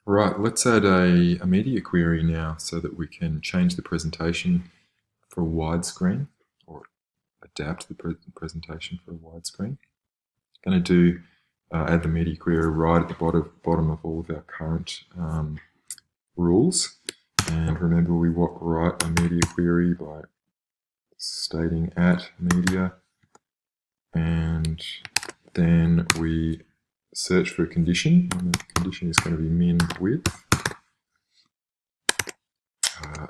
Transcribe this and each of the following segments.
Right, let's add a media query now so that we can change the presentation for a widescreen or adapt the presentation for a widescreen. Going to do add the media query right at the bottom of all of our current rules. And remember, we write a media query by stating at media, and then we search for a condition, and the condition is going to be min width.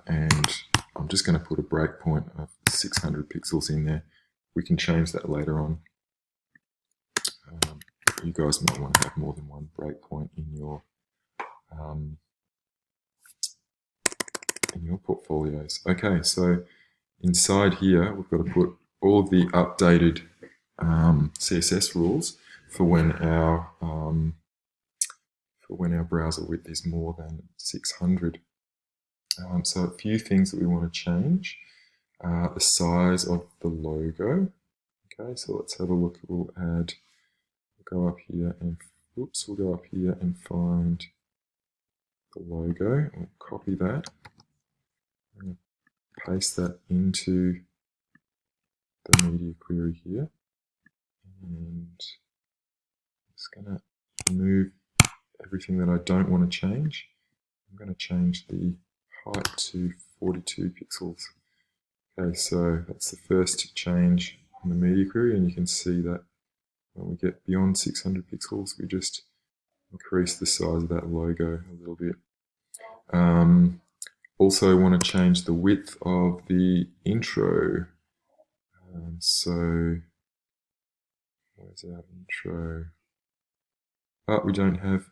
And I'm just going to put a breakpoint of 600 pixels in there. We can change that later on. You guys might want to have more than one breakpoint in your portfolios. Okay, so inside here we've got to put all of the updated CSS rules for when our browser width is more than 600. So a few things that we want to change. The size of the logo. Okay, so let's have a look. We'll go up here and we'll go up here and find the logo. We'll copy that and paste that into the media query here. And I'm just going to remove everything that I don't want to change. I'm going to change the height to 42 pixels. Okay, so that's the first change in the media query, and you can see that when we get beyond 600 pixels, we just increase the size of that logo a little bit. Also want to change the width of the intro. So where's our intro? We don't have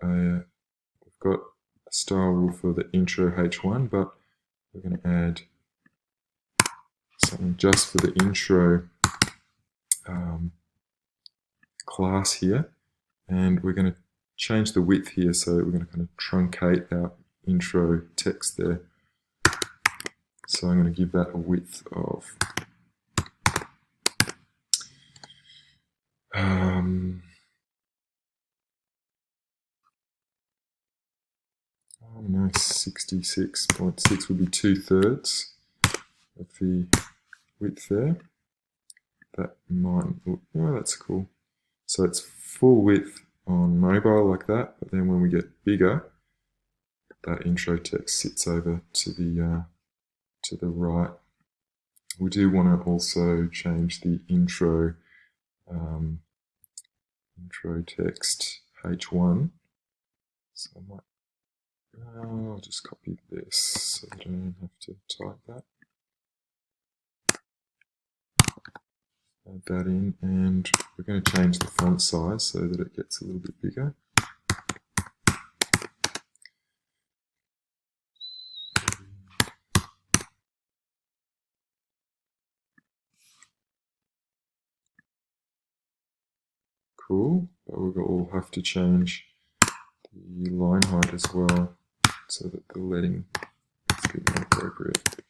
we've got a style rule for the intro H1, but we're going to add something just for the intro class here, and we're going to change the width here, so we're going to kind of truncate our intro text there. So I'm going to give that a width of I don't know, 66.6 would be 2/3 of the width there. That might look, oh, that's cool. So it's full width on mobile like that, but then when we get bigger, that intro text sits over to the right. We do want to also change the intro text H1. So I might, I'll just copy this so I don't have to type that. Add that in, and we're going to change the font size so that it gets a little bit bigger. Cool, but we'll have to change the line height as well so that the leading is a bit more appropriate.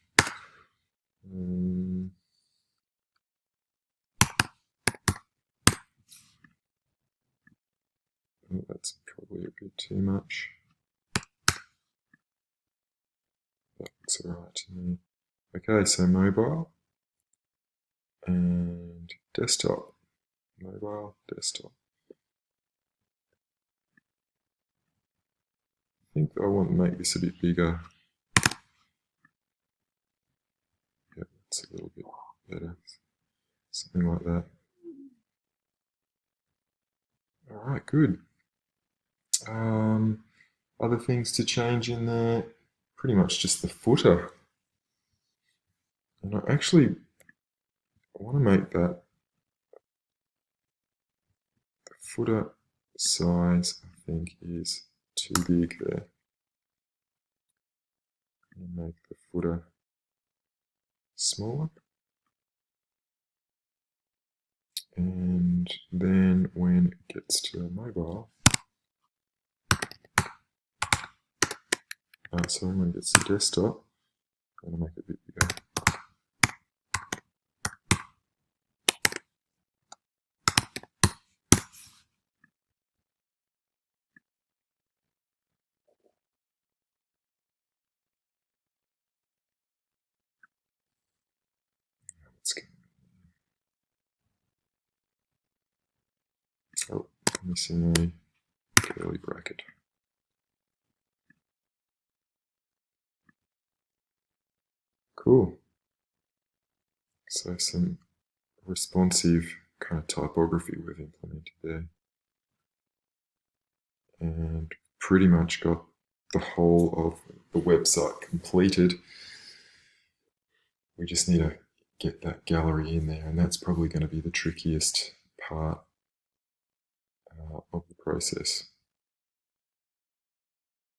Oh, that's probably a bit too much. That looks alright to me. Okay, so mobile and desktop. Mobile, desktop. I think I want to make this a bit bigger. Yep, it's a little bit better. Something like that. Alright, good. Other things to change in there, pretty much just the footer. And I want to make that the footer size, I think, is too big there. I'm going to make the footer smaller. And then when it gets to mobile, sorry, when it gets to desktop, I'm going to make it a bit bigger. missing a curly bracket. Cool. So some responsive kind of typography we've implemented there. And pretty much got the whole of the website completed. We just need to get that gallery in there, and that's probably going to be the trickiest part of the process.